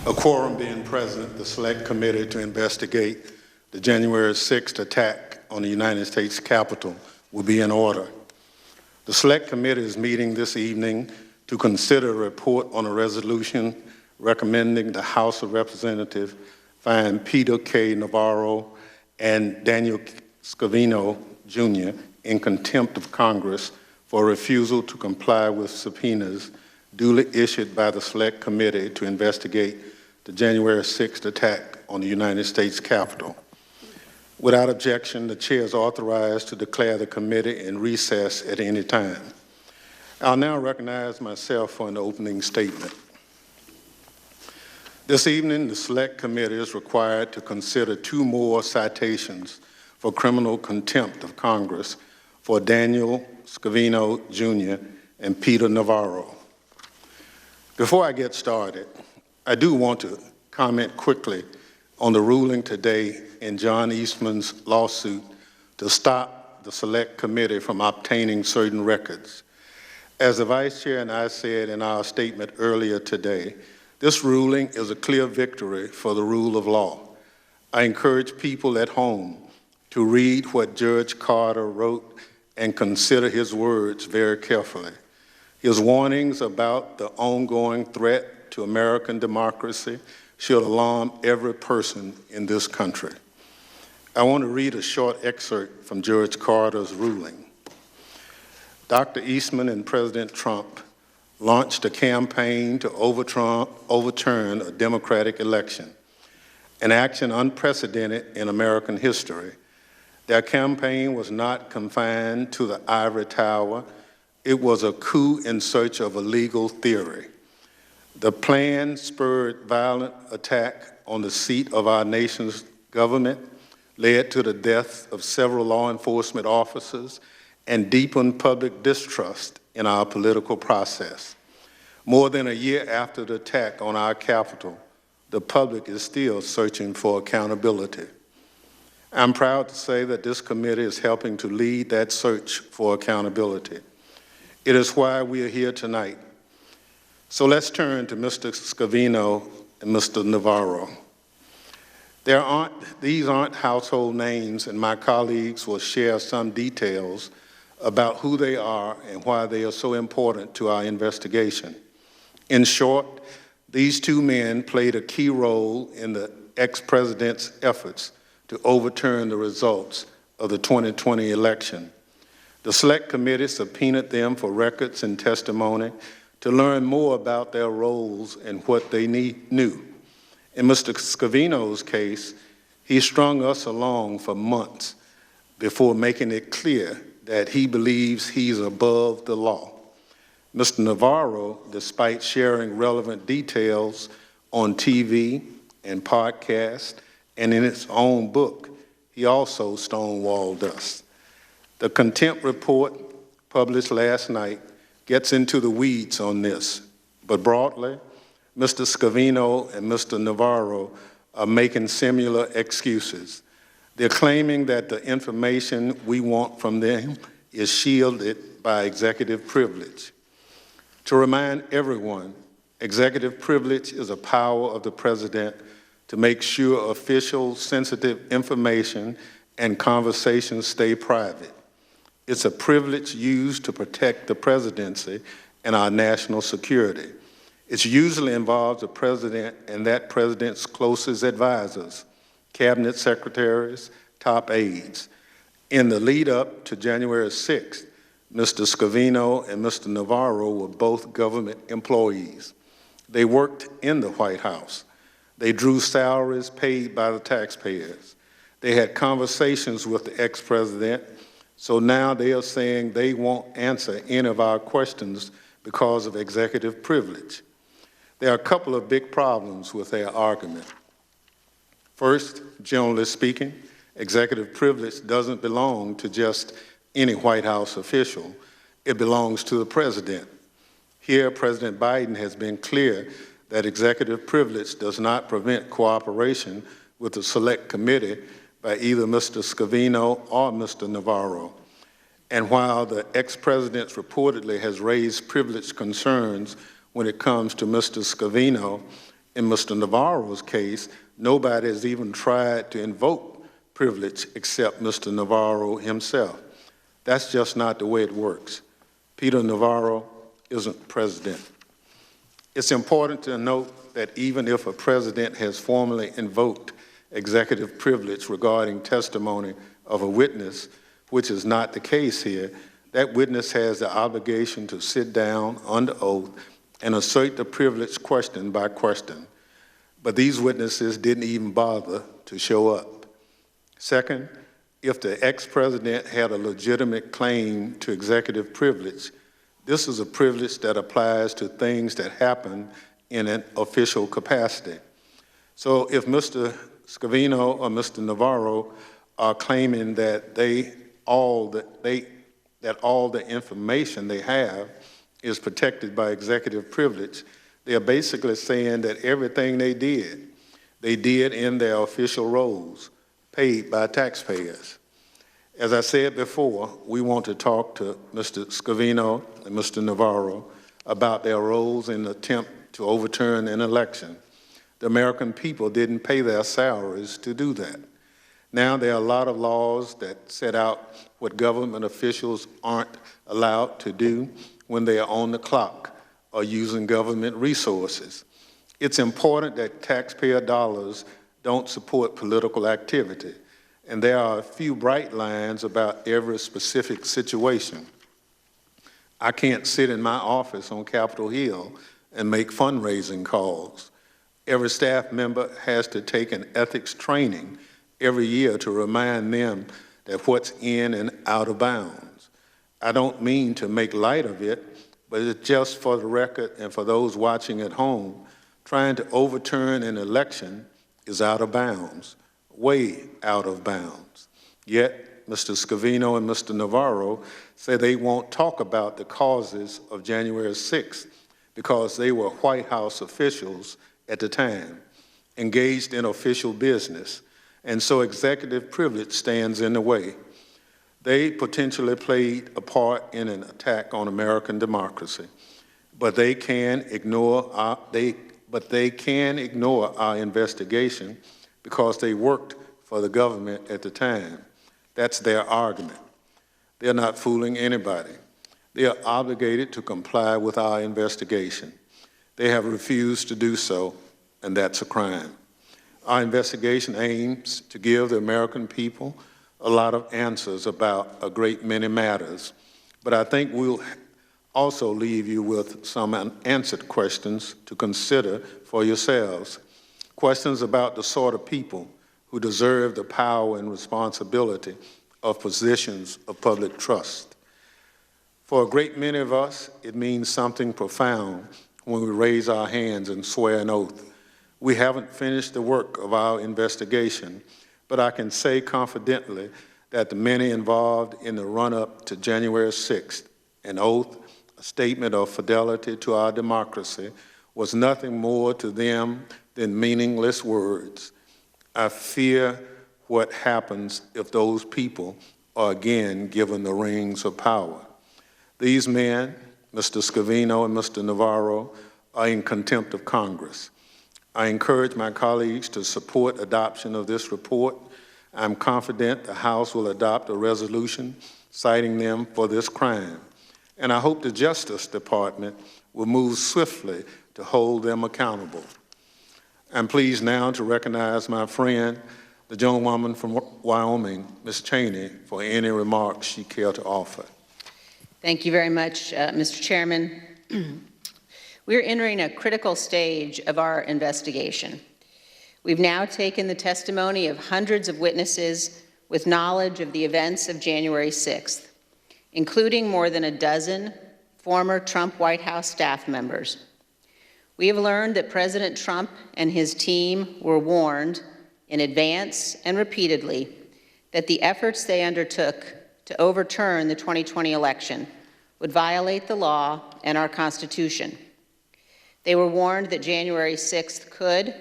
A quorum being present, the Select Committee to investigate the January 6th attack on the United States Capitol will be in order. The Select Committee is meeting this evening to consider a report on a resolution recommending the House of Representatives find Peter K. Navarro and Daniel Scavino, Jr. in contempt of Congress for refusal to comply with subpoenas duly issued by the Select Committee to investigate the January 6th attack on the United States Capitol. Without objection, the chair is authorized to declare the committee in recess at any time. I'll now recognize myself for an opening statement. This evening, the Select Committee is required to consider 2 more citations for criminal contempt of Congress for Daniel Scavino, Jr. and Peter Navarro. Before I get started, I do want to comment quickly on the ruling today in John Eastman's lawsuit to stop the Select Committee from obtaining certain records. As the Vice Chair and I said in our statement earlier today, this ruling is a clear victory for the rule of law. I encourage people at home to read what Judge Carter wrote and consider his words very carefully. His warnings about the ongoing threat to American democracy should alarm every person in this country. I want to read a short excerpt from Judge Carter's ruling. Dr. Eastman and President Trump launched a campaign to overturn a democratic election, an action unprecedented in American history. Their campaign was not confined to the ivory tower. It was a coup in search of a legal theory. The plan spurred violent attack on the seat of our nation's government, led to the death of several law enforcement officers, and deepened public distrust in our political process. More than a year after the attack on our Capitol, the public is still searching for accountability. I'm proud to say that this committee is helping to lead that search for accountability. It is why we are here tonight. So let's turn to Mr. Scavino and Mr. Navarro. These aren't household names, and my colleagues will share some details about who they are and why they are so important to our investigation. In short, these 2 men played a key role in the ex-president's efforts to overturn the results of the 2020 election. The Select Committee subpoenaed them for records and testimony to learn more about their roles and what they knew. In Mr. Scavino's case, he strung us along for months before making it clear that he believes he's above the law. Mr. Navarro, despite sharing relevant details on TV and podcasts and in his own book, he also stonewalled us. The contempt report published last night gets into the weeds on this, but broadly, Mr. Scavino and Mr. Navarro are making similar excuses. They're claiming that the information we want from them is shielded by executive privilege. To remind everyone, executive privilege is a power of the president to make sure official sensitive information and conversations stay private. It's a privilege used to protect the presidency and our national security. It usually involves the president and that president's closest advisors, cabinet secretaries, top aides. In the lead up to January 6th, Mr. Scavino and Mr. Navarro were both government employees. They worked in the White House. They drew salaries paid by the taxpayers. They had conversations with the ex-president, so now they are saying they won't answer any of our questions because of executive privilege. There are a couple of big problems with their argument. First, generally speaking, executive privilege doesn't belong to just any White House official. It belongs to the president. Here, President Biden has been clear that executive privilege does not prevent cooperation with the Select Committee by either Mr. Scavino or Mr. Navarro. And while the ex-president reportedly has raised privilege concerns when it comes to Mr. Scavino, In Mr. Navarro's case, nobody has even tried to invoke privilege except Mr. Navarro himself. That's just not the way it works. Peter Navarro isn't president. It's important to note that even if a president has formally invoked executive privilege regarding testimony of a witness, which is not the case here, that witness has the obligation to sit down under oath and assert the privilege question by question. But these witnesses didn't even bother to show up. Second, if the ex-president had a legitimate claim to executive privilege, this is a privilege that applies to things that happen in an official capacity. So if Mr. Scavino or Mr. Navarro are claiming that all the information they have is protected by executive privilege, they are basically saying that everything they did in their official roles, paid by taxpayers. As I said before, we want to talk to Mr. Scavino and Mr. Navarro about their roles in the attempt to overturn an election. The American people didn't pay their salaries to do that. Now there are a lot of laws that set out what government officials aren't allowed to do when they are on the clock or using government resources. It's important that taxpayer dollars don't support political activity, and there are a few bright lines about every specific situation. I can't sit in my office on Capitol Hill and make fundraising calls. Every staff member has to take an ethics training every year to remind them that what's in and out of bounds. I don't mean to make light of it, but it's just for the record and for those watching at home, trying to overturn an election is out of bounds, way out of bounds. Yet, Mr. Scavino and Mr. Navarro say they won't talk about the causes of January 6th because they were White House officials at the time, engaged in official business, and so executive privilege stands in the way. They potentially played a part in an attack on American democracy, but they can ignore our investigation because they worked for the government at the time. That's their argument. They're not fooling anybody. They are obligated to comply with our investigation. They have refused to do so, and that's a crime. Our investigation aims to give the American people a lot of answers about a great many matters, but I think we'll also leave you with some unanswered questions to consider for yourselves. Questions about the sort of people who deserve the power and responsibility of positions of public trust. For a great many of us, it means something profound when we raise our hands and swear an oath. We haven't finished the work of our investigation, but I can say confidently that the many involved in the run-up to January 6th, an oath, a statement of fidelity to our democracy, was nothing more to them than meaningless words. I fear what happens if those people are again given the reins of power. These men, Mr. Scavino and Mr. Navarro, are in contempt of Congress. I encourage my colleagues to support adoption of this report. I'm confident the House will adopt a resolution citing them for this crime. And I hope the Justice Department will move swiftly to hold them accountable. I'm pleased now to recognize my friend, the gentlewoman from Wyoming, Ms. Cheney, for any remarks she care to offer. Thank you very much, Mr. Chairman. We're entering a critical stage of our investigation. We've now taken the testimony of hundreds of witnesses with knowledge of the events of January 6th, including more than a dozen former Trump White House staff members. We have learned that President Trump and his team were warned in advance and repeatedly that the efforts they undertook to overturn the 2020 election would violate the law and our Constitution. They were warned that January 6th could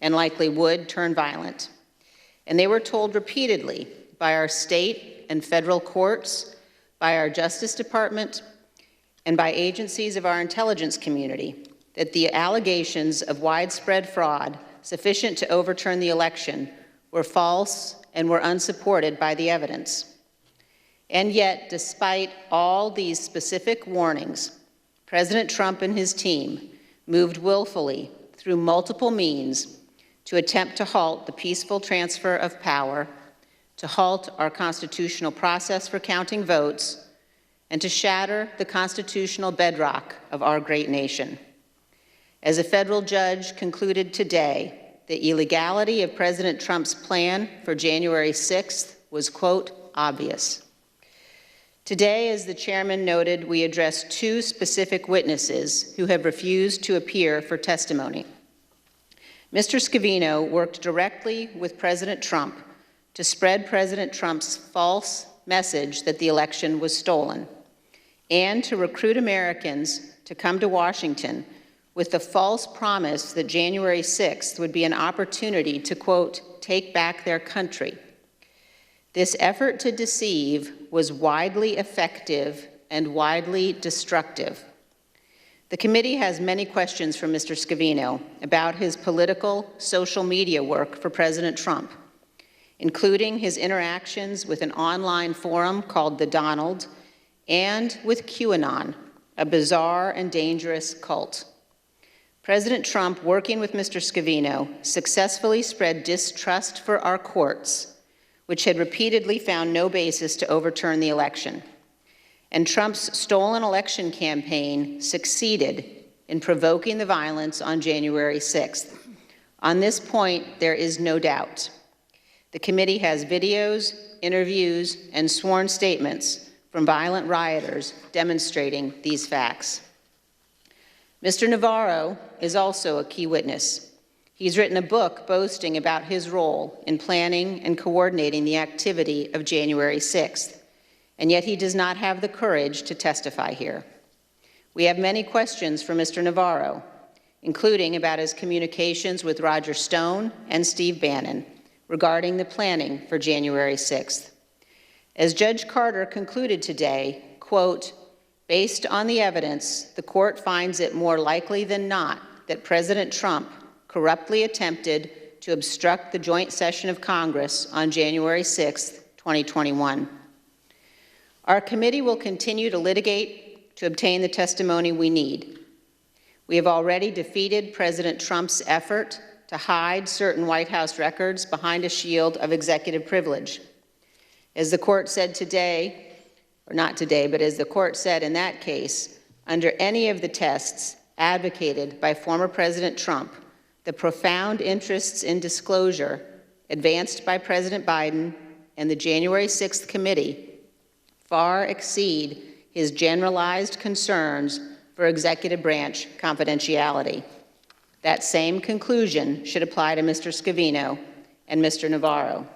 and likely would turn violent. And they were told repeatedly by our state and federal courts, by our Justice Department, and by agencies of our intelligence community that the allegations of widespread fraud sufficient to overturn the election were false and were unsupported by the evidence. And yet, despite all these specific warnings, President Trump and his team moved willfully through multiple means to attempt to halt the peaceful transfer of power, to halt our constitutional process for counting votes, and to shatter the constitutional bedrock of our great nation. As a federal judge concluded today, the illegality of President Trump's plan for January 6th was, quote, obvious. Today, as the chairman noted, we address two specific witnesses who have refused to appear for testimony. Mr. Scavino worked directly with President Trump to spread President Trump's false message that the election was stolen, and to recruit Americans to come to Washington with the false promise that January 6th would be an opportunity to, quote, take back their country. This effort to deceive was widely effective and widely destructive. The committee has many questions for Mr. Scavino about his political social media work for President Trump, including his interactions with an online forum called The Donald and with QAnon, a bizarre and dangerous cult. President Trump, working with Mr. Scavino, successfully spread distrust for our courts, which had repeatedly found no basis to overturn the election. And Trump's stolen election campaign succeeded in provoking the violence on January 6th. On this point, there is no doubt. The committee has videos, interviews, and sworn statements from violent rioters demonstrating these facts. Mr. Navarro is also a key witness. He's written a book boasting about his role in planning and coordinating the activity of January 6th, and yet he does not have the courage to testify here. We have many questions for Mr. Navarro, including about his communications with Roger Stone and Steve Bannon regarding the planning for January 6th. As Judge Carter concluded today, quote, based on the evidence, the court finds it more likely than not that President Trump corruptly attempted to obstruct the joint session of Congress on January 6, 2021. Our committee will continue to litigate to obtain the testimony we need. We have already defeated President Trump's effort to hide certain White House records behind a shield of executive privilege. As the court said today, or not today, but as the court said in that case, under any of the tests advocated by former President Trump, the profound interests in disclosure advanced by President Biden and the January 6th committee far exceed his generalized concerns for executive branch confidentiality. That same conclusion should apply to Mr. Scavino and Mr. Navarro.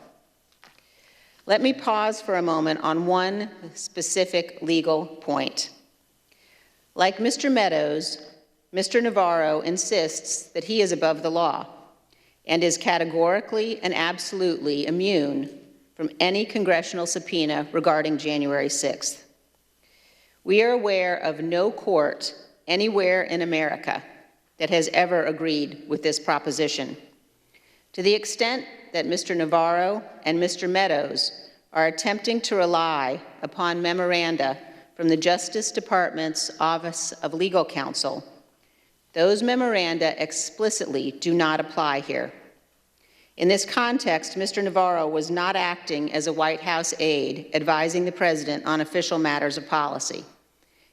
Let me pause for a moment on one specific legal point. Like Mr. Meadows, Mr. Navarro insists that he is above the law and is categorically and absolutely immune from any congressional subpoena regarding January 6th. We are aware of no court anywhere in America that has ever agreed with this proposition. To the extent that Mr. Navarro and Mr. Meadows are attempting to rely upon memoranda from the Justice Department's Office of Legal Counsel, those memoranda explicitly do not apply here. In this context, Mr. Navarro was not acting as a White House aide advising the president on official matters of policy.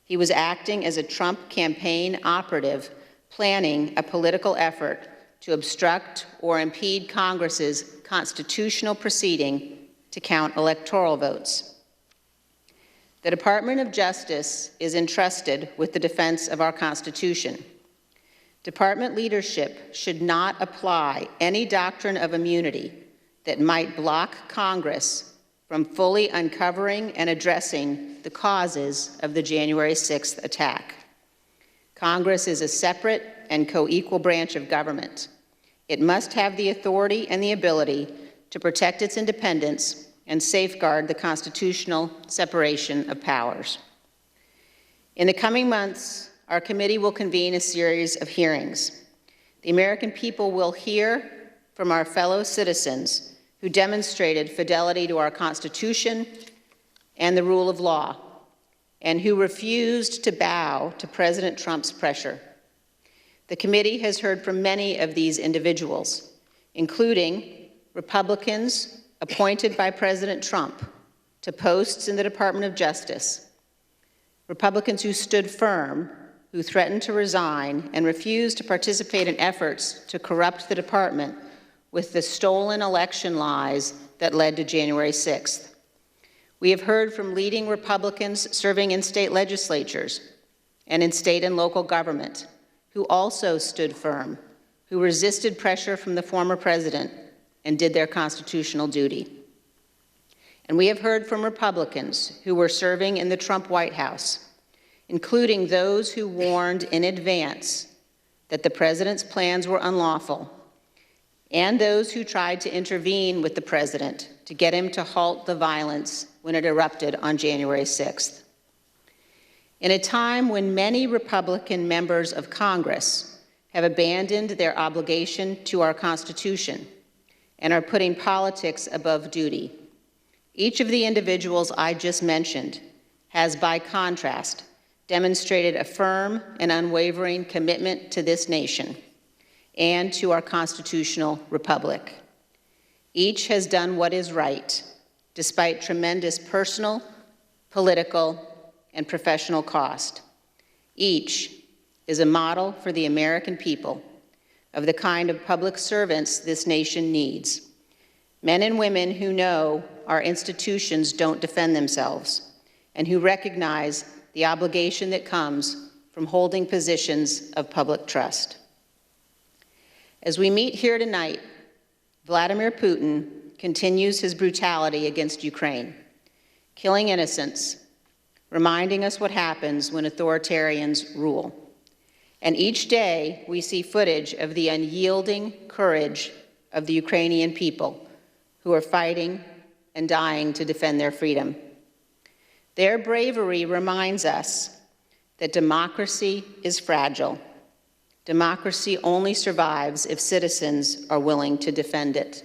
He was acting as a Trump campaign operative planning a political effort to obstruct or impede Congress's constitutional proceeding to count electoral votes. The Department of Justice is entrusted with the defense of our Constitution. Department leadership should not apply any doctrine of immunity that might block Congress from fully uncovering and addressing the causes of the January 6th attack. Congress is a separate and co-equal branch of government. It must have the authority and the ability to protect its independence and safeguard the constitutional separation of powers. In the coming months, our committee will convene a series of hearings. The American people will hear from our fellow citizens who demonstrated fidelity to our Constitution and the rule of law, and who refused to bow to President Trump's pressure. The committee has heard from many of these individuals, including Republicans appointed by President Trump to posts in the Department of Justice, Republicans who stood firm, who threatened to resign and refused to participate in efforts to corrupt the department with the stolen election lies that led to January 6th. We have heard from leading Republicans serving in state legislatures and in state and local government who also stood firm, who resisted pressure from the former president and did their constitutional duty. And we have heard from Republicans who were serving in the Trump White House, including those who warned in advance that the president's plans were unlawful, and those who tried to intervene with the president to get him to halt the violence when it erupted on January 6th. In a time when many Republican members of Congress have abandoned their obligation to our Constitution and are putting politics above duty, each of the individuals I just mentioned has, by contrast, demonstrated a firm and unwavering commitment to this nation and to our constitutional republic. Each has done what is right, despite tremendous personal, political, and professional cost. Each is a model for the American people of the kind of public servants this nation needs. Men and women who know our institutions don't defend themselves and who recognize the obligation that comes from holding positions of public trust. As we meet here tonight, Vladimir Putin continues his brutality against Ukraine, killing innocents, reminding us what happens when authoritarians rule. And each day we see footage of the unyielding courage of the Ukrainian people who are fighting and dying to defend their freedom. Their bravery reminds us that democracy is fragile. Democracy only survives if citizens are willing to defend it.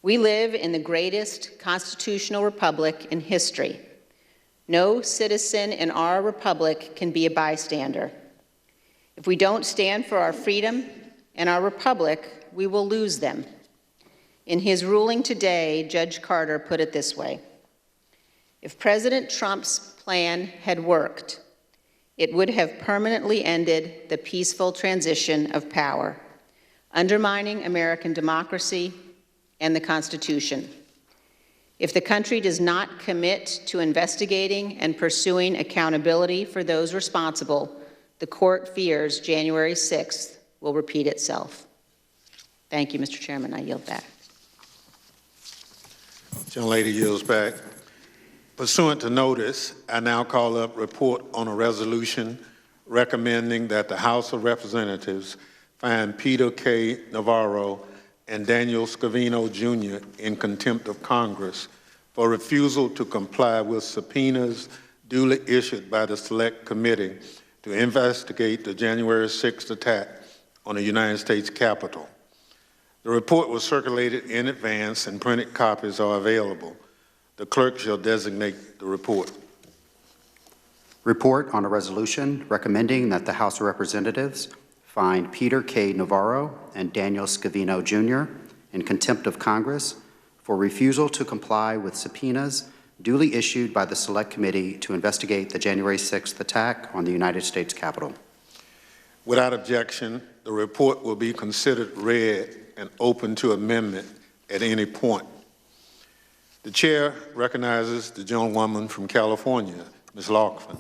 We live in the greatest constitutional republic in history. No citizen in our republic can be a bystander. If we don't stand for our freedom and our republic, we will lose them. In his ruling today, Judge Carter put it this way: if President Trump's plan had worked, it would have permanently ended the peaceful transition of power, undermining American democracy and the Constitution. If the country does not commit to investigating and pursuing accountability for those responsible, the court fears January 6th will repeat itself. Thank you, Mr. Chairman. I yield back. Gentlelady yields back. Pursuant to notice, I now call up report on a resolution recommending that the House of Representatives find Peter K. Navarro and Daniel Scavino, Jr. in contempt of Congress for refusal to comply with subpoenas duly issued by the Select Committee to investigate the January 6th attack on the United States Capitol. The report was circulated in advance and printed copies are available. The clerk shall designate the report. Report on a resolution recommending that the House of Representatives find Peter K. Navarro and Daniel Scavino, Jr. in contempt of Congress for refusal to comply with subpoenas duly issued by the Select Committee to investigate the January 6th attack on the United States Capitol. Without objection, the report will be considered read and open to amendment at any point. The chair recognizes the gentlewoman from California, Ms. Laughlin.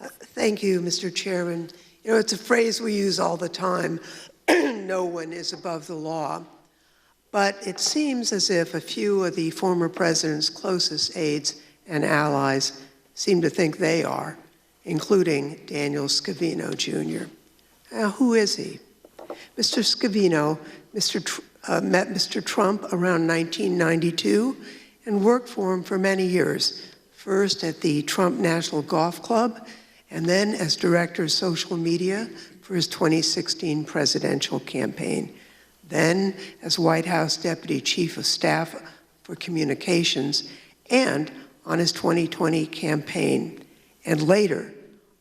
Thank you, Mr. Chairman. You know, it's a phrase we use all the time, no one is above the law. But it seems as if a few of the former president's closest aides and allies seem to think they are, including Daniel Scavino, Jr. Now, who is he? Mr. Scavino met Mr. Trump around 1992 and worked for him for many years, first at the Trump National Golf Club and then as director of social media for his 2016 presidential campaign, then as White House Deputy Chief of Staff for Communications, and on his 2020 campaign, and later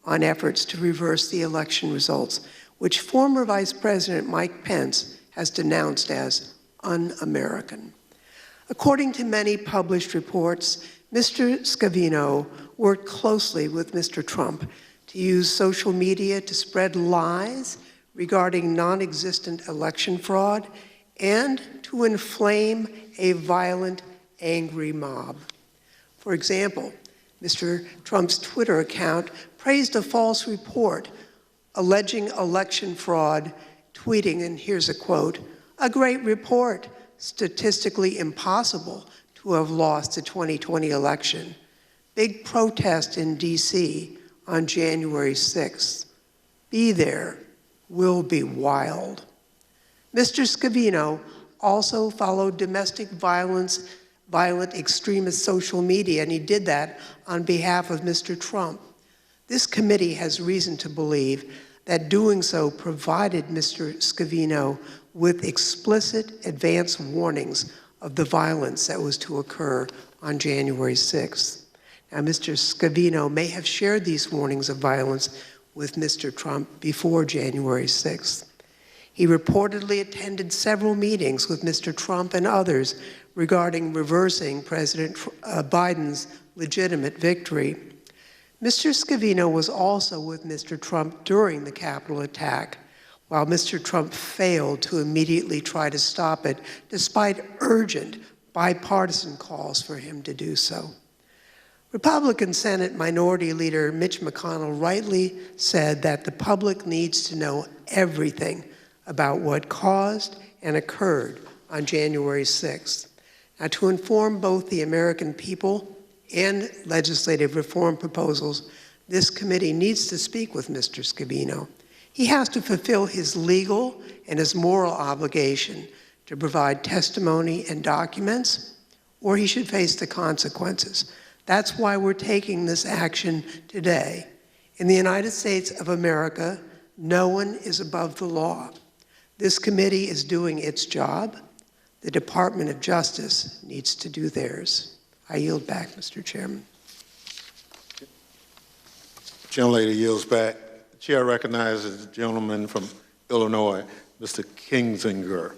on efforts to reverse the election results, which former Vice President Mike Pence has denounced as un-American. According to many published reports, Mr. Scavino worked closely with Mr. Trump to use social media to spread lies regarding non-existent election fraud and to inflame a violent, angry mob. For example, Mr. Trump's Twitter account praised a false report alleging election fraud, tweeting, and here's a quote, "A great report, statistically impossible to have lost the 2020 election. Big protest in DC on January 6th. Be there, will be wild." Mr. Scavino also followed domestic violent extremist social media, and he did that on behalf of Mr. Trump. This committee has reason to believe that doing so provided Mr. Scavino with explicit advance warnings of the violence that was to occur on January 6th. Now, Mr. Scavino may have shared these warnings of violence with Mr. Trump before January 6th. He reportedly attended several meetings with Mr. Trump and others regarding reversing President Biden's legitimate victory. Mr. Scavino was also with Mr. Trump during the Capitol attack, while Mr. Trump failed to immediately try to stop it, despite urgent bipartisan calls for him to do so. Republican Senate Minority Leader Mitch McConnell rightly said that the public needs to know everything about what caused and occurred on January 6th. Now, to inform both the American people and legislative reform proposals, this committee needs to speak with Mr. Scavino. He has to fulfill his legal and his moral obligation to provide testimony and documents, or he should face the consequences. That's why we're taking this action today. In the United States of America, no one is above the law. This committee is doing its job. The Department of Justice needs to do theirs. I yield back, Mr. Chairman. Gentlelady yields back. The chair recognizes the gentleman from Illinois, Mr. Kinzinger.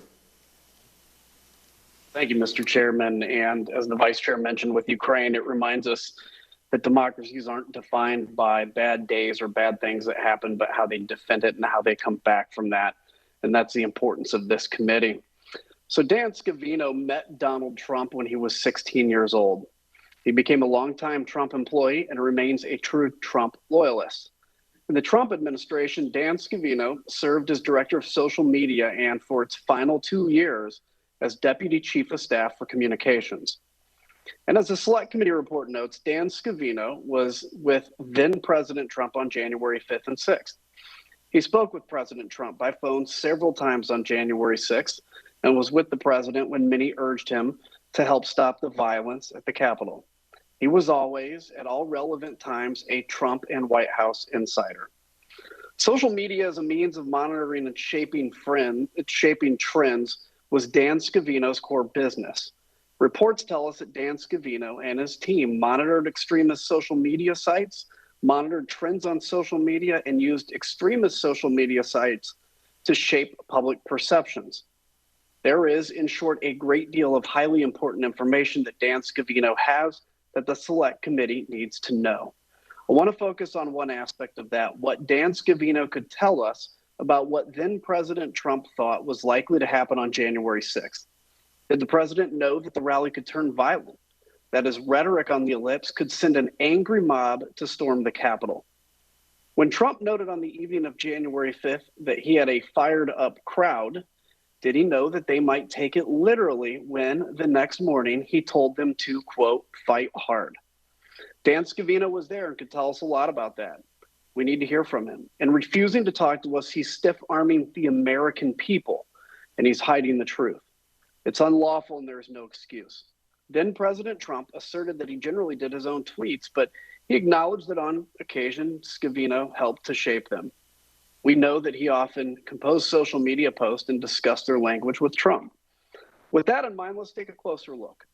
Thank you, Mr. Chairman. And as the Vice Chair mentioned with Ukraine, it reminds us that democracies aren't defined by bad days or bad things that happen, but how they defend it and how they come back from that. And that's the importance of this committee. So Dan Scavino met Donald Trump when he was 16 years old. He became a longtime Trump employee and remains a true Trump loyalist. In the Trump administration, Dan Scavino served as director of social media and for its final 2 years as deputy chief of staff for communications. And as the select committee report notes, Dan Scavino was with then President Trump on January 5th and 6th. He spoke with President Trump by phone several times on January 6th and was with the president when many urged him to help stop the violence at the Capitol. He was always, at all relevant times, a Trump and White House insider. Social media as a means of monitoring and shaping trends was Dan Scavino's core business. Reports tell us that Dan Scavino and his team monitored extremist social media sites, monitored trends on social media, and used extremist social media sites to shape public perceptions. There is, in short, a great deal of highly important information that Dan Scavino has that the Select Committee needs to know. I want to focus on one aspect of that, what Dan Scavino could tell us about what then President Trump thought was likely to happen on January 6th. Did the president know that the rally could turn violent, that his rhetoric on the ellipse could send an angry mob to storm the Capitol? When Trump noted on the evening of January 5th that he had a fired up crowd, did he know that they might take it literally when the next morning he told them to, quote, fight hard? Dan Scavino was there and could tell us a lot about that. We need to hear from him. And refusing to talk to us, he's stiff-arming the American people, and he's hiding the truth. It's unlawful and there is no excuse. Then President Trump asserted that he generally did his own tweets, but he acknowledged that on occasion, Scavino helped to shape them. We know that he often composed social media posts and discussed their language with Trump. With that in mind, let's take a closer look.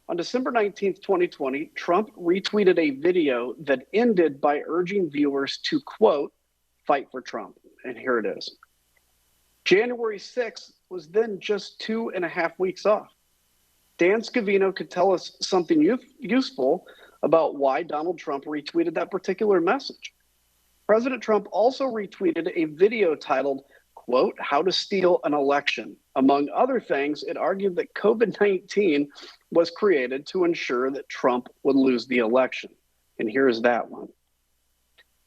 On December 19th, 2020, Trump retweeted a video that ended by urging viewers to, quote, fight for Trump. And here it is. January 6th was then just 2.5 weeks off. Dan Scavino could tell us something useful about why Donald Trump retweeted that particular message. President Trump also retweeted a video titled, quote, how to steal an election. Among other things, it argued that COVID-19 was created to ensure that Trump would lose the election. And here's that one.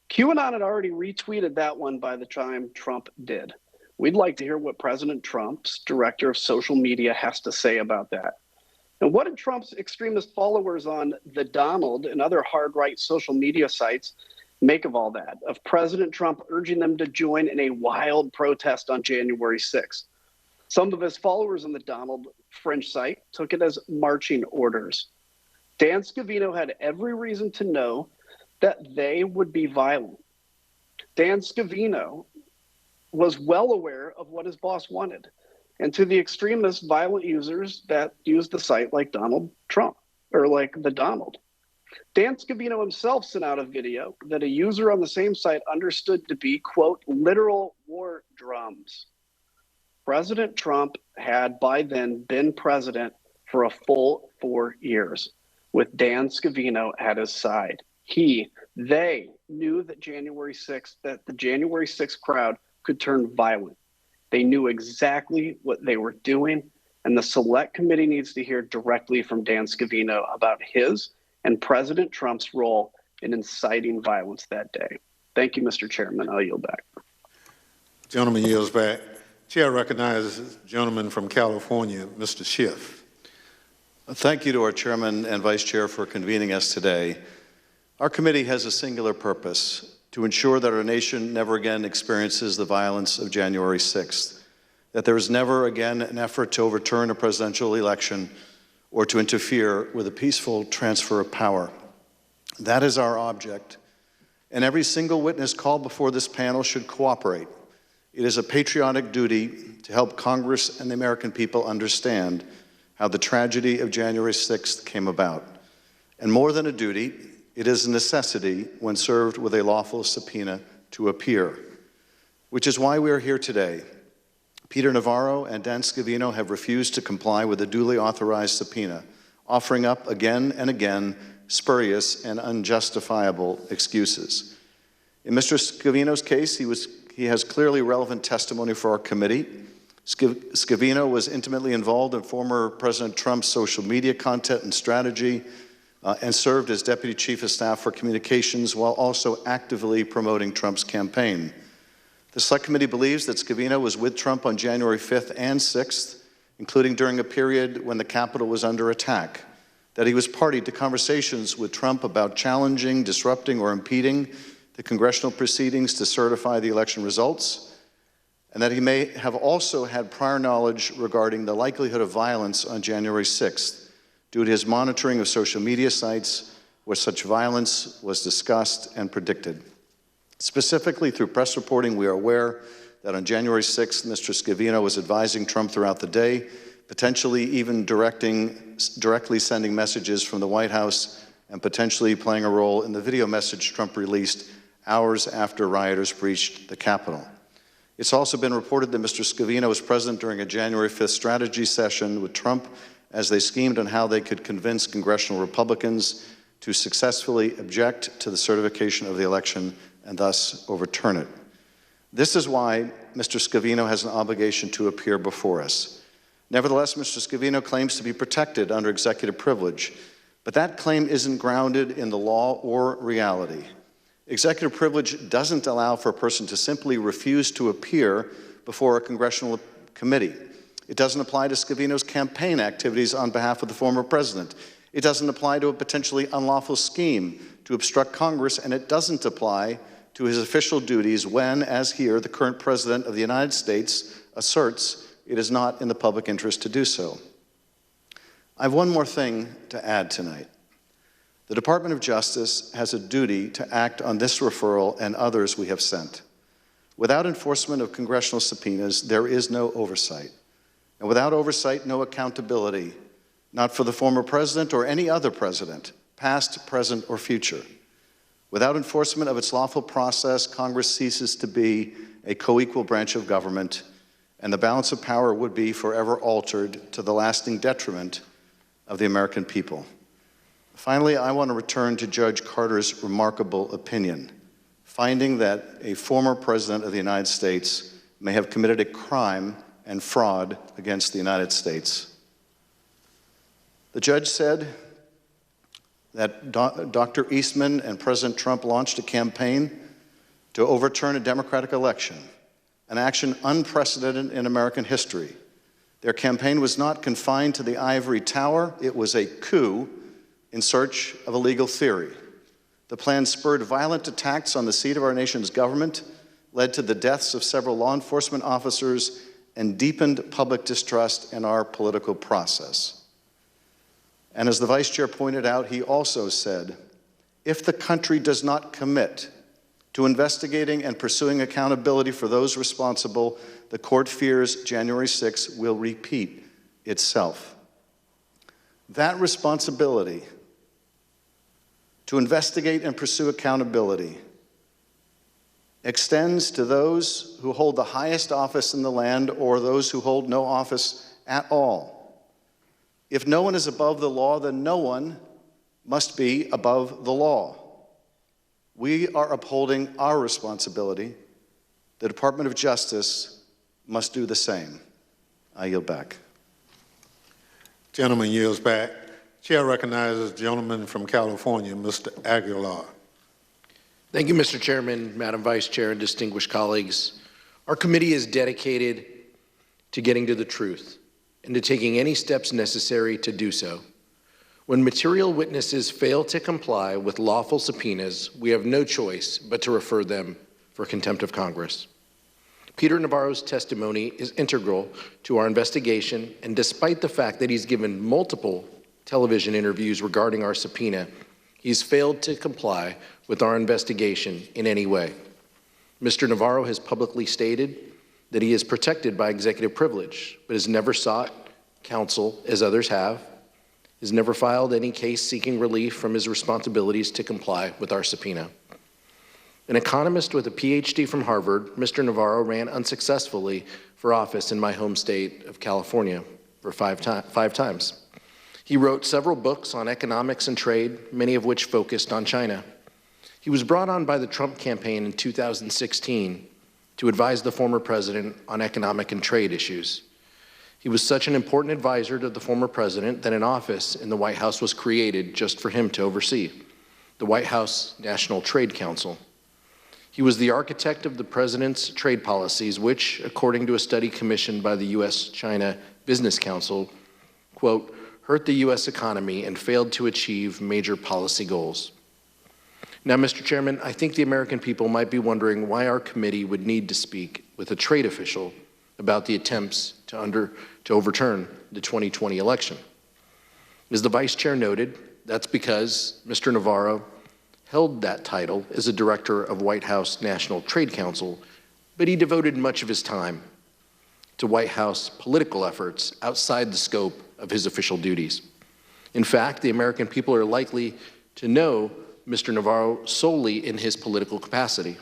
QAnon had already retweeted that one by the time Trump did. We'd like to hear what President Trump's director of social media has to say about that. And what did Trump's extremist followers on The Donald and other hard-right social media sites make of all that, of President Trump urging them to join in a wild protest on January 6th? Some of his followers on the Donald Fringe site took it as marching orders. Dan Scavino had every reason to know that they would be violent. Dan Scavino was well aware of what his boss wanted. And to the extremist violent users that use the site like Donald Trump, or like the Donald, Dan Scavino himself sent out a video that a user on the same site understood to be, quote, literal war drums. President Trump had by then been president for a full 4 years with Dan Scavino at his side. They knew that the January 6th crowd could turn violent. They knew exactly what they were doing, and the Select Committee needs to hear directly from Dan Scavino about his and President Trump's role in inciting violence that day. Thank you, Mr. Chairman. I'll yield back. Gentleman yields back. Chair recognizes the gentleman from California, Mr. Schiff. Thank you to our Chairman and Vice Chair for convening us today. Our committee has a singular purpose: to ensure that our nation never again experiences the violence of January 6th, that there is never again an effort to overturn a presidential election or to interfere with a peaceful transfer of power. That is our object, and every single witness called before this panel should cooperate. It is a patriotic duty to help Congress and the American people understand how the tragedy of January 6th came about. And more than a duty, it is a necessity when served with a lawful subpoena to appear, which is why we are here today. Peter Navarro and Dan Scavino have refused to comply with a duly authorized subpoena, offering up again and again spurious and unjustifiable excuses. In Mr. Scavino's case, he has clearly relevant testimony for our committee. Scavino was intimately involved in former President Trump's social media content and strategy, and served as Deputy Chief of Staff for Communications while also actively promoting Trump's campaign. The Select Committee believes that Scavino was with Trump on January 5th and 6th, including during a period when the Capitol was under attack, that he was party to conversations with Trump about challenging, disrupting, or impeding the congressional proceedings to certify the election results, and that he may have also had prior knowledge regarding the likelihood of violence on January 6th, due to his monitoring of social media sites where such violence was discussed and predicted. Specifically, through press reporting, we are aware that on January 6th, Mr. Scavino was advising Trump throughout the day, potentially even directly sending messages from the White House and potentially playing a role in the video message Trump released hours after rioters breached the Capitol. It's also been reported that Mr. Scavino was present during a January 5th strategy session with Trump as they schemed on how they could convince congressional Republicans to successfully object to the certification of the election and thus overturn it. This is why Mr. Scavino has an obligation to appear before us. Nevertheless, Mr. Scavino claims to be protected under executive privilege, but that claim isn't grounded in the law or reality. Executive privilege doesn't allow for a person to simply refuse to appear before a congressional committee. It doesn't apply to Scavino's campaign activities on behalf of the former president. It doesn't apply to a potentially unlawful scheme to obstruct Congress, and it doesn't apply to his official duties when, as here, the current president of the United States asserts it is not in the public interest to do so. I have one more thing to add tonight. The Department of Justice has a duty to act on this referral and others we have sent. Without enforcement of congressional subpoenas, there is no oversight. And without oversight, no accountability, not for the former president or any other president, past, present, or future. Without enforcement of its lawful process, Congress ceases to be a co-equal branch of government, and the balance of power would be forever altered to the lasting detriment of the American people. Finally, I want to return to Judge Carter's remarkable opinion, finding that a former president of the United States may have committed a crime and fraud against the United States. The judge said that Dr. Eastman and President Trump launched a campaign to overturn a Democratic election, an action unprecedented in American history. Their campaign was not confined to the ivory tower. It was a coup in search of a legal theory. The plan spurred violent attacks on the seat of our nation's government, led to the deaths of several law enforcement officers, and deepened public distrust in our political process. And as the vice chair pointed out, he also said, if the country does not commit to investigating and pursuing accountability for those responsible, the court fears January 6 will repeat itself. That responsibility to investigate and pursue accountability extends to those who hold the highest office in the land or those who hold no office at all. If no one is above the law, then no one must be above the law. We are upholding our responsibility. The Department of Justice must do the same. I yield back. Gentleman yields back. Chair recognizes the gentleman from California, Mr. Aguilar. Thank you, Mr. Chairman, Madam Vice Chair, and distinguished colleagues. Our committee is dedicated to getting to the truth and to taking any steps necessary to do so. When material witnesses fail to comply with lawful subpoenas, we have no choice but to refer them for contempt of Congress. Peter Navarro's testimony is integral to our investigation, and despite the fact that he's given multiple television interviews regarding our subpoena, he's failed to comply with our investigation in any way. Mr. Navarro has publicly stated that he is protected by executive privilege, but has never sought counsel, as others have, has never filed any case seeking relief from his responsibilities to comply with our subpoena. An economist with a PhD from Harvard, Mr. Navarro ran unsuccessfully for office in my home state of California for five times. He wrote several books on economics and trade, many of which focused on China. He was brought on by the Trump campaign in 2016 to advise the former president on economic and trade issues. He was such an important advisor to the former president that an office in the White House was created just for him to oversee, the White House National Trade Council. He was the architect of the president's trade policies, which, according to a study commissioned by the U.S.-China Business Council, quote, hurt the U.S. economy and failed to achieve major policy goals. Now, Mr. Chairman, I think the American people might be wondering why our committee would need to speak with a trade official about the attempts to overturn the 2020 election. As the Vice Chair noted, that's because Mr. Navarro held that title as a director of White House National Trade Council, but he devoted much of his time to White House political efforts outside the scope of his official duties. In fact, the American people are likely to know Mr. Navarro solely in his political capacity.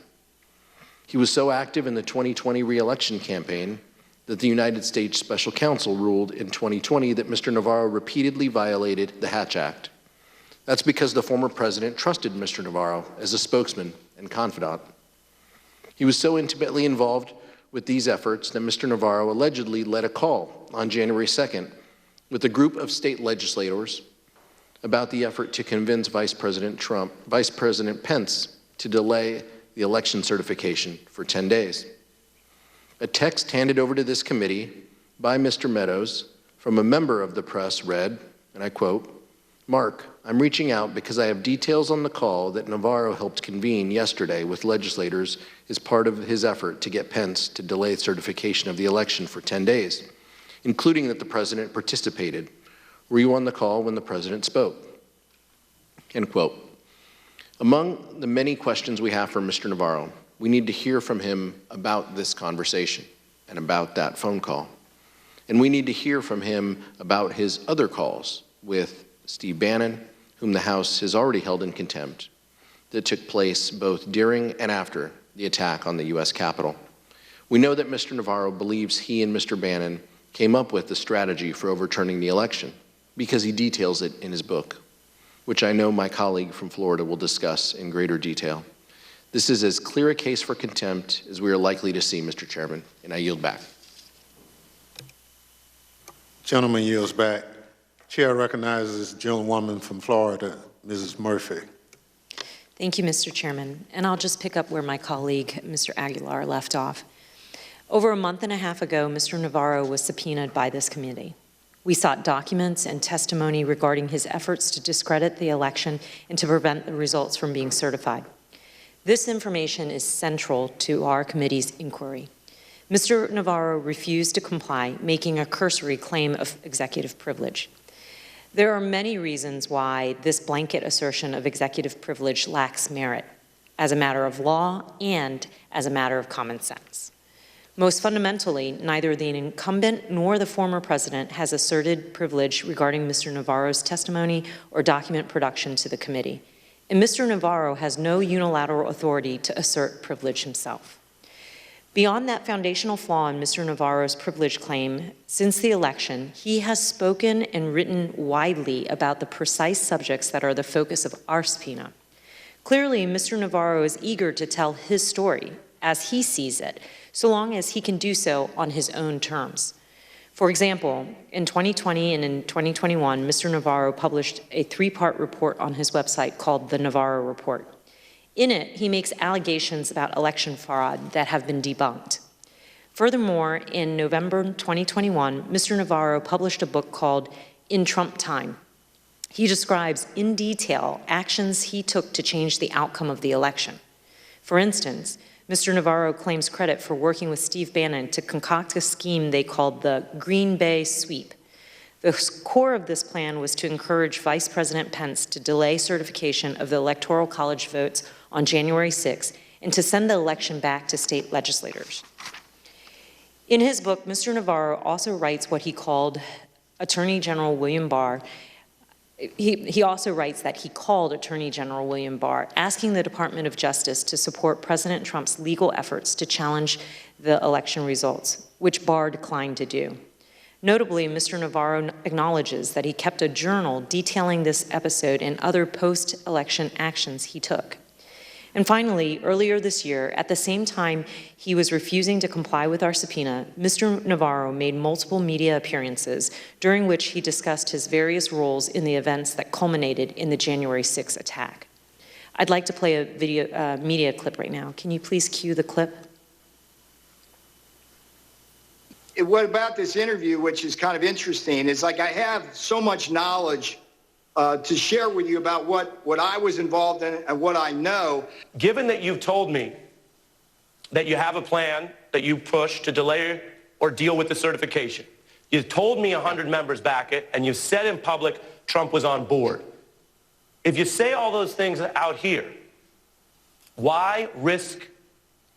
He was so active in the 2020 re-election campaign that the United States Special Counsel ruled in 2020 that Mr. Navarro repeatedly violated the Hatch Act. That's because the former president trusted Mr. Navarro as a spokesman and confidant. He was so intimately involved with these efforts that Mr. Navarro allegedly led a call on January 2nd with a group of state legislators about the effort to convince Vice President Pence to delay the election certification for 10 days. A text handed over to this committee by Mr. Meadows from a member of the press read, and I quote, "Mark, I'm reaching out because I have details on the call that Navarro helped convene yesterday with legislators as part of his effort to get Pence to delay certification of the election for 10 days, including that the president participated. Were you on the call when the president spoke? End quote. Among the many questions we have for Mr. Navarro, we need to hear from him about this conversation and about that phone call. And we need to hear from him about his other calls with Steve Bannon, whom the House has already held in contempt, that took place both during and after the attack on the U.S. Capitol. We know that Mr. Navarro believes he and Mr. Bannon came up with the strategy for overturning the election because he details it in his book, which I know my colleague from Florida will discuss in greater detail. This is as clear a case for contempt as we are likely to see, Mr. Chairman, and I yield back. Gentleman yields back. Chair recognizes the gentlewoman from Florida, Mrs. Murphy. Thank you, Mr. Chairman. And I'll just pick up where my colleague, Mr. Aguilar, left off. Over a month and a half ago, Mr. Navarro was subpoenaed by this committee. We sought documents and testimony regarding his efforts to discredit the election and to prevent the results from being certified. This information is central to our committee's inquiry. Mr. Navarro refused to comply, making a cursory claim of executive privilege. There are many reasons why this blanket assertion of executive privilege lacks merit, as a matter of law and as a matter of common sense. Most fundamentally, neither the incumbent nor the former president has asserted privilege regarding Mr. Navarro's testimony or document production to the committee. And Mr. Navarro has no unilateral authority to assert privilege himself. Beyond that foundational flaw in Mr. Navarro's privilege claim, since the election, he has spoken and written widely about the precise subjects that are the focus of our subpoena. Clearly, Mr. Navarro is eager to tell his story as he sees it, so long as he can do so on his own terms. For example, in 2020 and in 2021, Mr. Navarro published a 3-part report on his website called the Navarro Report. In it, he makes allegations about election fraud that have been debunked. Furthermore, in November 2021, Mr. Navarro published a book called In Trump Time. He describes in detail actions he took to change the outcome of the election. For instance, Mr. Navarro claims credit for working with Steve Bannon to concoct a scheme they called the Green Bay Sweep. The core of this plan was to encourage Vice President Pence to delay certification of the Electoral College votes on January 6 and to send the election back to state legislators. In his book, Mr. Navarro also writes what he called Attorney General William Barr. He also writes that he called Attorney General William Barr, asking the Department of Justice to support President Trump's legal efforts to challenge the election results, which Barr declined to do. Notably, Mr. Navarro acknowledges that he kept a journal detailing this episode and other post-election actions he took. And finally, earlier this year, at the same time he was refusing to comply with our subpoena, Mr. Navarro made multiple media appearances during which he discussed his various roles in the events that culminated in the January 6 attack. I'd like to play a media clip right now. Can you please cue the clip? What about this interview, which is kind of interesting, is like I have so much knowledge to share with you about what I was involved in and what I know. Given that you've told me that you have a plan that you push to delay or deal with the certification, you've told me 100 members back it, and you've said in public Trump was on board. If you say all those things out here, why risk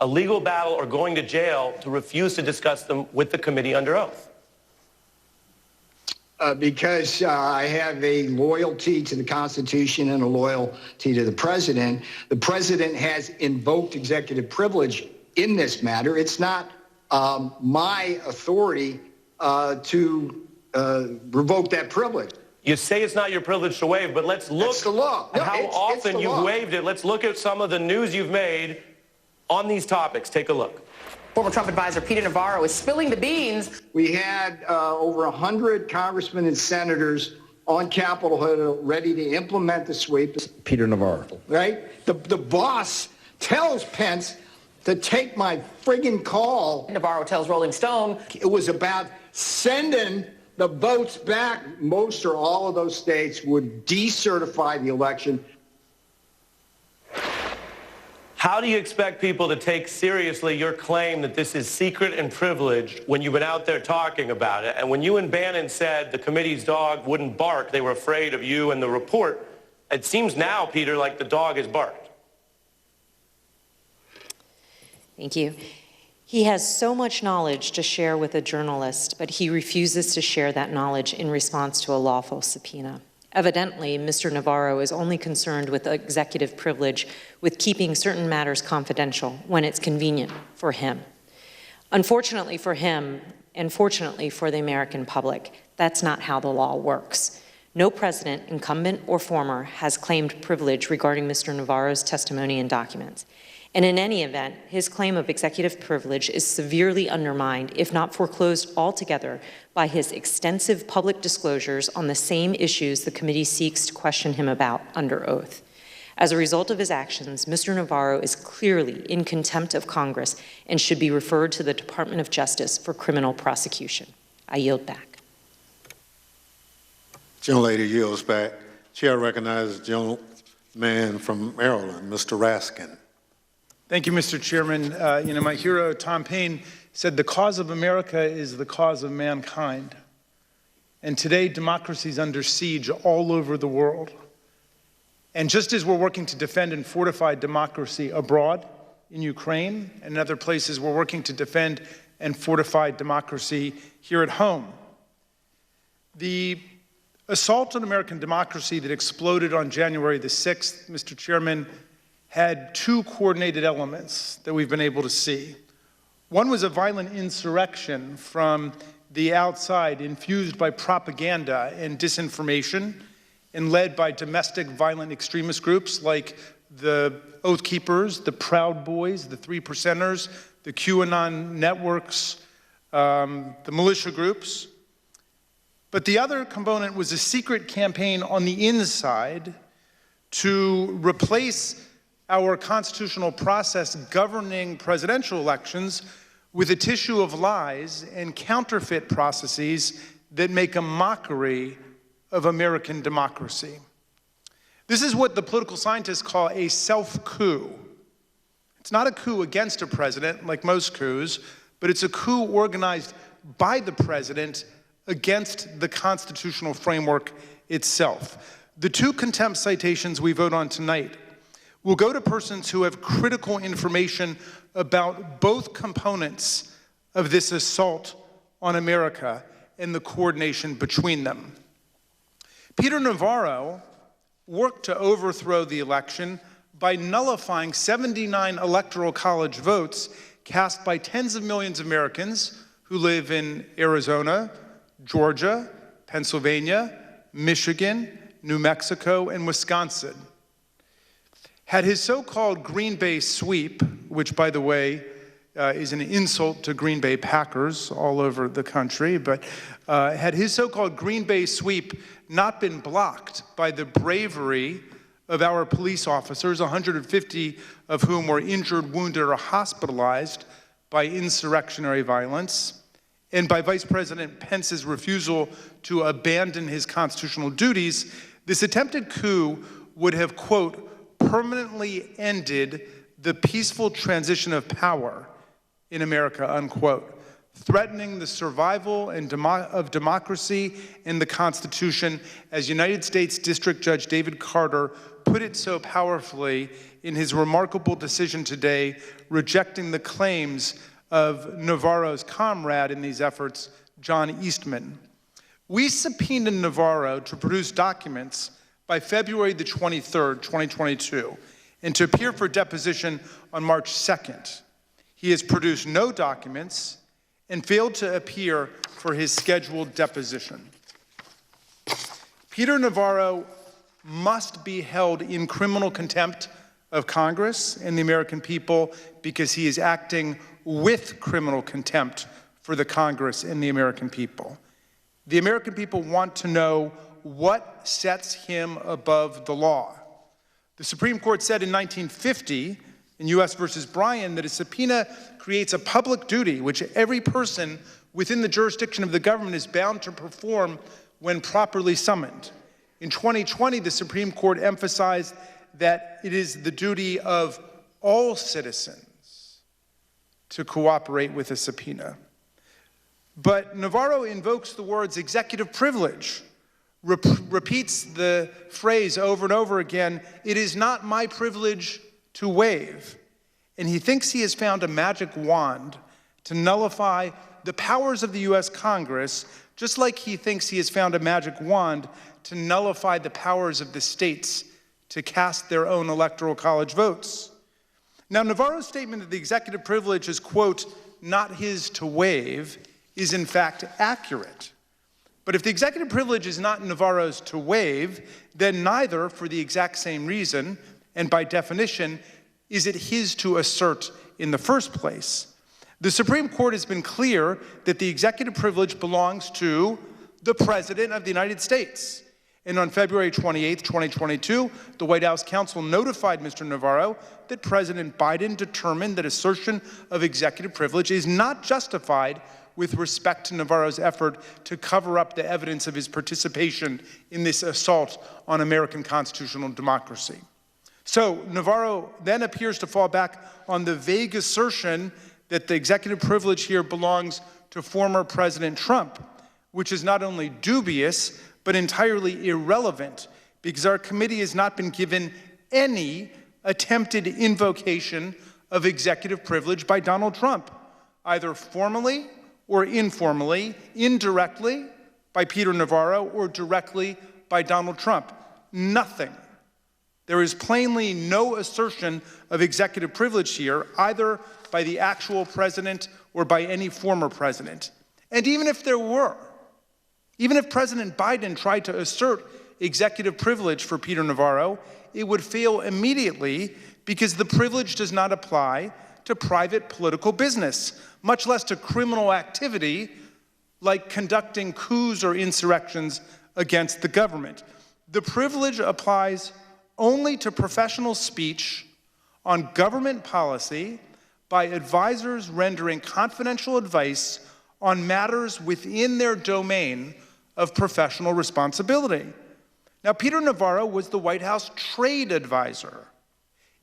a legal battle or going to jail to refuse to discuss them with the committee under oath? Because I have a loyalty to the Constitution and a loyalty to the president. The president has invoked executive privilege in this matter. It's not my authority to revoke that privilege. You say it's not your privilege to waive, but let's look That's the law. No, at how often it's you've waived it. Let's look at some of the news you've made on these topics. Take a look. Former Trump advisor Peter Navarro is spilling the beans. We had over 100 congressmen and senators on Capitol Hill ready to implement the sweep. Peter Navarro. Right? The boss tells Pence to take my friggin' call. Navarro tells Rolling Stone It was about sending the votes back. Most or all of those states would decertify the election. How do you expect people to take seriously your claim that this is secret and privileged when you've been out there talking about it? And when you and Bannon said the committee's dog wouldn't bark, they were afraid of you and the report, it seems now, Peter, like the dog has barked. Thank you. He has so much knowledge to share with a journalist, but he refuses to share that knowledge in response to a lawful subpoena. Evidently, Mr. Navarro is only concerned with executive privilege with keeping certain matters confidential when it's convenient for him. Unfortunately for him, and fortunately for the American public, that's not how the law works. No president, incumbent or former, has claimed privilege regarding Mr. Navarro's testimony and documents. And in any event, his claim of executive privilege is severely undermined, if not foreclosed altogether, by his extensive public disclosures on the same issues the committee seeks to question him about under oath. As a result of his actions, Mr. Navarro is clearly in contempt of Congress and should be referred to the Department of Justice for criminal prosecution. I yield back. Gentlelady yields back. Chair recognizes the gentleman from Maryland, Mr. Raskin. Thank you, Mr. Chairman. My hero, Tom Paine, said the cause of America is the cause of mankind. And today, democracy is under siege all over the world. And just as we're working to defend and fortify democracy abroad, in Ukraine and other places, we're working to defend and fortify democracy here at home. The assault on American democracy that exploded on January the 6th, Mr. Chairman, had two coordinated elements that we've been able to see. One was a violent insurrection from the outside, infused by propaganda and disinformation, and led by domestic violent extremist groups like the Oath Keepers, the Proud Boys, the Three Percenters, the QAnon networks, the militia groups. But the other component was a secret campaign on the inside to replace our constitutional process governing presidential elections with a tissue of lies and counterfeit processes that make a mockery of American democracy. This is what the political scientists call a self-coup. It's not a coup against a president, like most coups, but it's a coup organized by the president against the constitutional framework itself. The two contempt citations we vote on tonight will go to persons who have critical information about both components of this assault on America and the coordination between them. Peter Navarro worked to overthrow the election by nullifying 79 electoral college votes cast by tens of millions of Americans who live in Arizona, Georgia, Pennsylvania, Michigan, New Mexico, and Wisconsin. Had his so-called Green Bay sweep, which, by the way, is an insult to Green Bay Packers all over the country, but had his so-called Green Bay sweep not been blocked by the bravery of our police officers, 150 of whom were injured, wounded, or hospitalized by insurrectionary violence, and by Vice President Pence's refusal to abandon his constitutional duties, this attempted coup would have, quote, permanently ended the peaceful transition of power in America, unquote, threatening the survival of democracy and the Constitution, as United States District Judge David Carter put it so powerfully in his remarkable decision today, rejecting the claims of Navarro's comrade in these efforts, John Eastman. We subpoenaed Navarro to produce documents by February the 23rd, 2022, and to appear for deposition on March 2nd. He has produced no documents and failed to appear for his scheduled deposition. Peter Navarro must be held in criminal contempt of Congress and the American people because he is acting with criminal contempt for the Congress and the American people. The American people want to know what sets him above the law. The Supreme Court said in 1950, in U.S. versus Bryan, that a subpoena creates a public duty which every person within the jurisdiction of the government is bound to perform when properly summoned. In 2020, the Supreme Court emphasized that it is the duty of all citizens to cooperate with a subpoena. But Navarro invokes the words executive privilege, repeats the phrase over and over again, "It is not my privilege to waive." And he thinks he has found a magic wand to nullify the powers of the US Congress, just like he thinks he has found a magic wand to nullify the powers of the states to cast their own electoral college votes. Now, Navarro's statement that the executive privilege is, quote, not his to waive, is in fact accurate. But if the executive privilege is not Navarro's to waive, then neither, for the exact same reason, and by definition, is it his to assert in the first place. The Supreme Court has been clear that the executive privilege belongs to the President of the United States. And on February 28, 2022, the White House counsel notified Mr. Navarro that President Biden determined that assertion of executive privilege is not justified with respect to Navarro's effort to cover up the evidence of his participation in this assault on American constitutional democracy. So Navarro then appears to fall back on the vague assertion that the executive privilege here belongs to former President Trump, which is not only dubious, but entirely irrelevant, because our committee has not been given any attempted invocation of executive privilege by Donald Trump, either formally or informally, indirectly by Peter Navarro or directly by Donald Trump. Nothing. There is plainly no assertion of executive privilege here, either by the actual president or by any former president. And even if there were, even if President Biden tried to assert executive privilege for Peter Navarro, it would fail immediately because the privilege does not apply to private political business, much less to criminal activity like conducting coups or insurrections against the government. The privilege applies only to professional speech on government policy by advisors rendering confidential advice on matters within their domain of professional responsibility. Now, Peter Navarro was the White House trade advisor.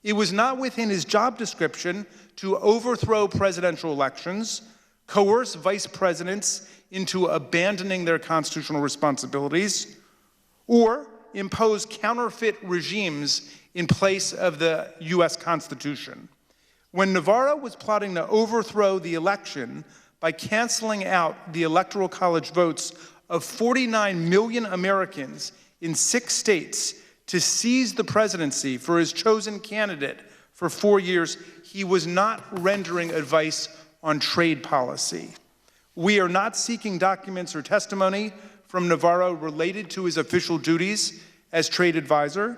It was not within his job description to overthrow presidential elections, coerce vice presidents into abandoning their constitutional responsibilities, or impose counterfeit regimes in place of the US Constitution. When Navarro was plotting to overthrow the election by canceling out the Electoral College votes of 49 million Americans in 6 states to seize the presidency for his chosen candidate for 4 years, he was not rendering advice on trade policy. We are not seeking documents or testimony from Navarro related to his official duties as trade advisor.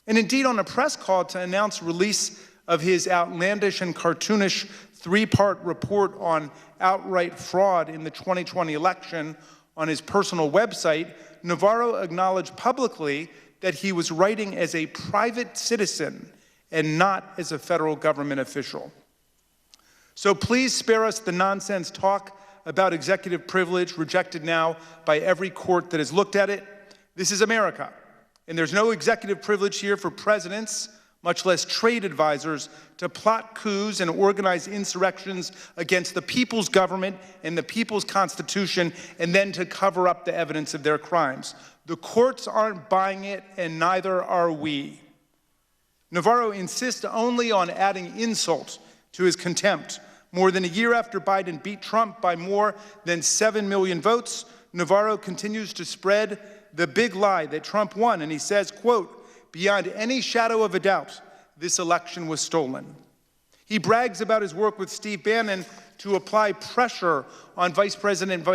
And indeed, on a press call to announce release of his outlandish and cartoonish 3-part report on outright fraud in the 2020 election on his personal website, Navarro acknowledged publicly that he was writing as a private citizen and not as a federal government official. So please spare us the nonsense talk about executive privilege, rejected now by every court that has looked at it. This is America, and there's no executive privilege here for presidents, much less trade advisors, to plot coups and organize insurrections against the people's government and the people's constitution, and then to cover up the evidence of their crimes. The courts aren't buying it, and neither are we. Navarro insists only on adding insult to his contempt. More than a year after Biden beat Trump by more than 7 million votes, Navarro continues to spread the big lie that Trump won, and he says, quote, "Beyond any shadow of a doubt, this election was stolen." He brags about his work with Steve Bannon to apply pressure on Vice President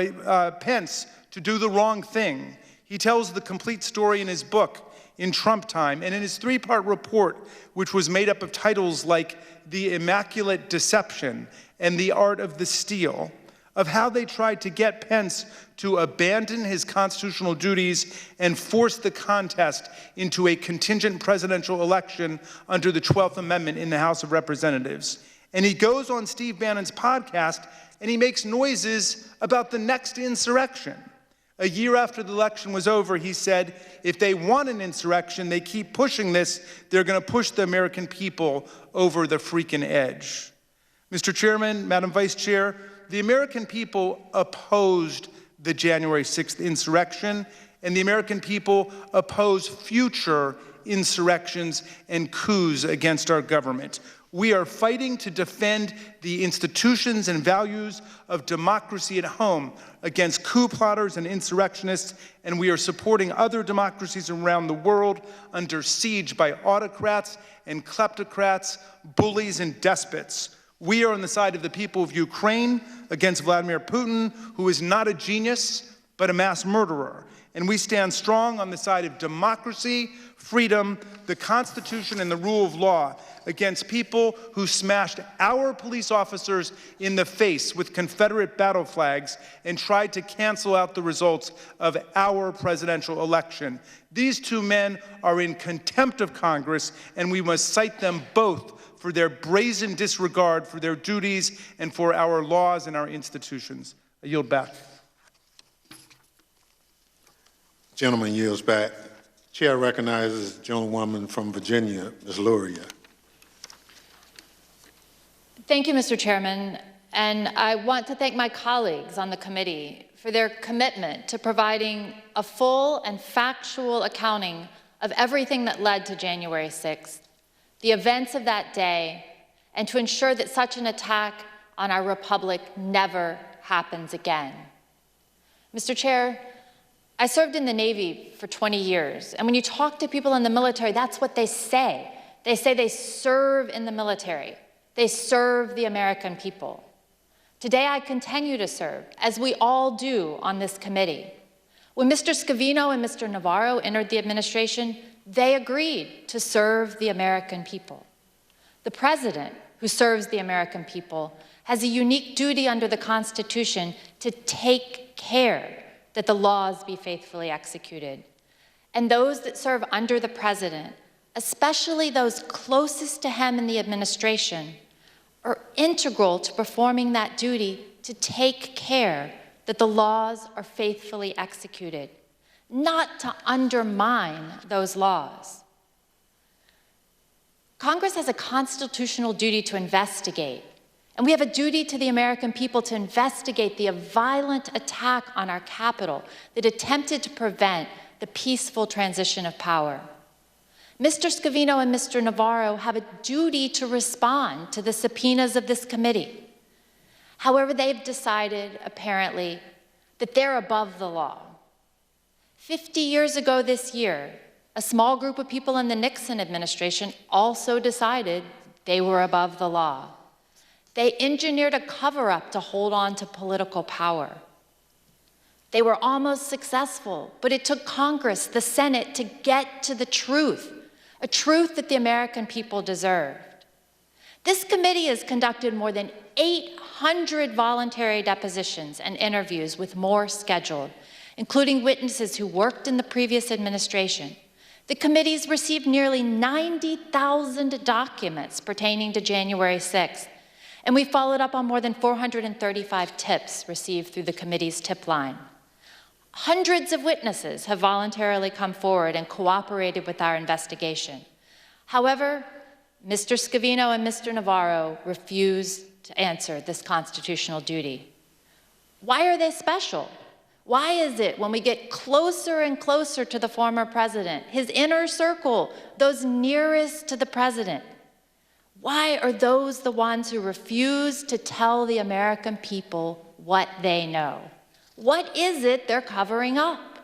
Pence to do the wrong thing. He tells the complete story in his book, In Trump Time, and in his 3-part report, which was made up of titles like The Immaculate Deception and The Art of the Steal, of how they tried to get Pence to abandon his constitutional duties and force the contest into a contingent presidential election under the 12th Amendment in the House of Representatives. And he goes on Steve Bannon's podcast and he makes noises about the next insurrection. A year after the election was over, he said, if they want an insurrection, they keep pushing this, they're going to push the American people over the freaking edge. Mr. Chairman, Madam Vice Chair, the American people opposed the January 6th insurrection, and the American people oppose future insurrections and coups against our government. We are fighting to defend the institutions and values of democracy at home against coup plotters and insurrectionists, and we are supporting other democracies around the world under siege by autocrats and kleptocrats, bullies and despots. We are on the side of the people of Ukraine against Vladimir Putin, who is not a genius, but a mass murderer. And we stand strong on the side of democracy, freedom, the Constitution, and the rule of law against people who smashed our police officers in the face with Confederate battle flags and tried to cancel out the results of our presidential election. These two men are in contempt of Congress, and we must cite them both for their brazen disregard for their duties and for our laws and our institutions. I yield back. Gentleman yields back. Chair recognizes the gentlewoman from Virginia, Ms. Luria. Thank you, Mr. Chairman, and I want to thank my colleagues on the committee for their commitment to providing a full and factual accounting of everything that led to January 6th, the events of that day, and to ensure that such an attack on our republic never happens again. Mr. Chair, I served in the Navy for 20 years, and when you talk to people in the military, that's what they say. They say they serve in the military. They serve the American people. Today, I continue to serve, as we all do on this committee. When Mr. Scavino and Mr. Navarro entered the administration, they agreed to serve the American people. The president, who serves the American people, has a unique duty under the Constitution to take care that the laws be faithfully executed. And those that serve under the president, especially those closest to him in the administration, are integral to performing that duty to take care that the laws are faithfully executed, not to undermine those laws. Congress has a constitutional duty to investigate, and we have a duty to the American people to investigate the violent attack on our Capitol that attempted to prevent the peaceful transition of power. Mr. Scavino and Mr. Navarro have a duty to respond to the subpoenas of this committee. However, they've decided, apparently, that they're above the law. 50 years ago this year, a small group of people in the Nixon administration also decided they were above the law. They engineered a cover-up to hold on to political power. They were almost successful, but it took Congress, the Senate, to get to the truth, a truth that the American people deserved. This committee has conducted more than 800 voluntary depositions and interviews, with more scheduled, including witnesses who worked in the previous administration. The committee's received nearly 90,000 documents pertaining to January 6th, and we followed up on more than 435 tips received through the committee's tip line. Hundreds of witnesses have voluntarily come forward and cooperated with our investigation. However, Mr. Scavino and Mr. Navarro refused to answer this constitutional duty. Why are they special? Why is it when we get closer and closer to the former president, his inner circle, those nearest to the president, why are those the ones who refuse to tell the American people what they know? What is it they're covering up?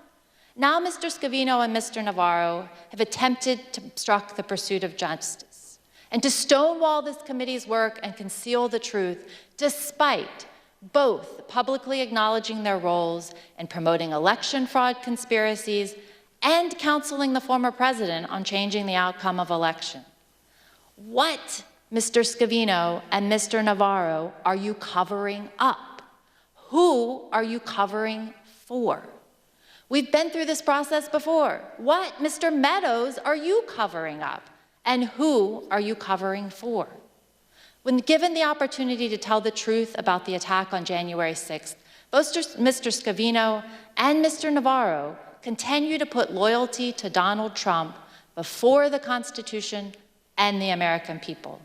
Now Mr. Scavino and Mr. Navarro have attempted to obstruct the pursuit of justice and to stonewall this committee's work and conceal the truth, despite both publicly acknowledging their roles in promoting election fraud conspiracies and counseling the former president on changing the outcome of election. What, Mr. Scavino and Mr. Navarro, are you covering up? Who are you covering for? We've been through this process before. What, Mr. Meadows, are you covering up? And who are you covering for? When given the opportunity to tell the truth about the attack on January 6th, Both Mr. Scavino and Mr. Navarro continue to put loyalty to Donald Trump before the Constitution and the American people.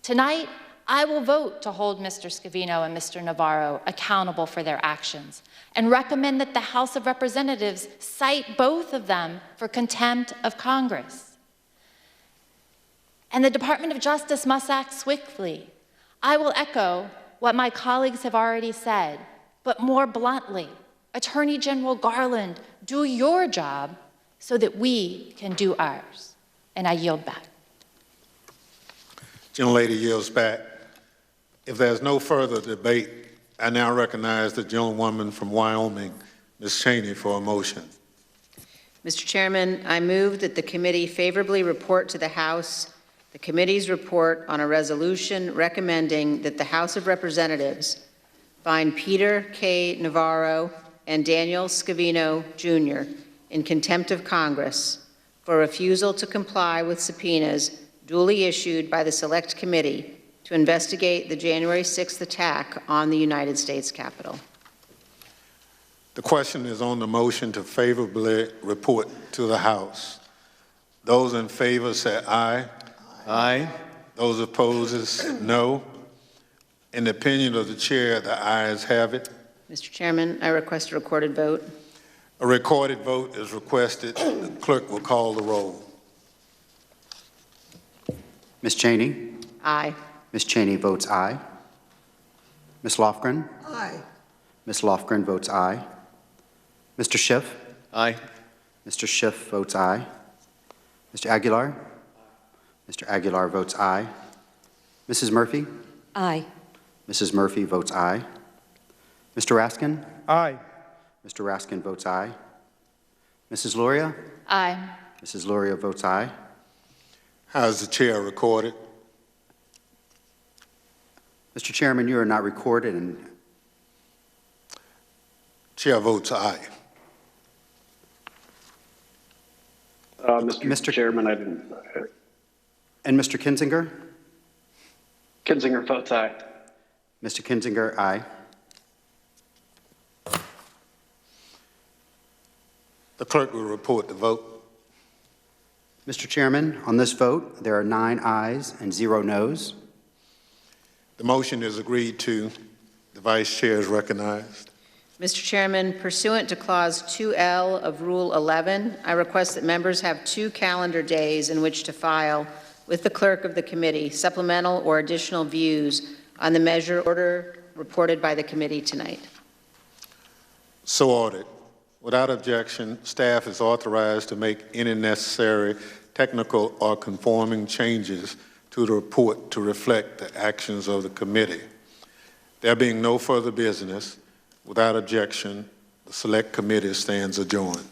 Tonight, I will vote to hold Mr. Scavino and Mr. Navarro accountable for their actions and recommend that the House of Representatives cite both of them for contempt of Congress. And the Department of Justice must act swiftly. I will echo what my colleagues have already said, but more bluntly, Attorney General Garland, do your job so that we can do ours. And I yield back. Gentlelady yields back. If there's no further debate, I now recognize the gentlewoman from Wyoming, Ms. Cheney, for a motion. Mr. Chairman, I move that the committee favorably report to the House the committee's report on a resolution recommending that the House of Representatives find Peter K. Navarro and Daniel Scavino, Jr. in contempt of Congress for refusal to comply with subpoenas duly issued by the Select Committee to investigate the January 6th attack on the United States Capitol. The question is on the motion to favorably report to the House. Those in favor say aye. Aye. Those opposed is no. In the opinion of the chair, the ayes have it. Mr. Chairman, I request a recorded vote. A recorded vote is requested. The clerk will call the roll. Ms. Cheney? Aye. Ms. Cheney votes aye. Ms. Lofgren? Aye. Ms. Lofgren votes aye. Mr. Schiff? Aye. Mr. Schiff votes aye. Mr. Aguilar? Mr. Aguilar votes aye. Mrs. Murphy? Aye. Mrs. Murphy votes aye. Mr. Raskin? Aye. Mr. Raskin votes aye. Mrs. Luria? Aye. Mrs. Luria votes aye. How is the chair recorded? Mr. Chairman, you are not recorded, and Chair votes aye. Mr. Chairman, I didn't. and Mr. Kinzinger? Kinzinger votes aye. Mr. Kinzinger, aye. The clerk will report the vote. Mr. Chairman, on this vote, there are 9 ayes and 0 noes. The motion is agreed to. The vice chair is recognized. Mr. Chairman, pursuant to Clause 2L of Rule 11, I request that members have 2 calendar days in which to file with the clerk of the committee supplemental or additional views on the measure order reported by the committee tonight. So ordered. Without objection, staff is authorized to make any necessary technical or conforming changes to the report to reflect the actions of the committee. There being no further business, without objection, the Select Committee stands adjourned.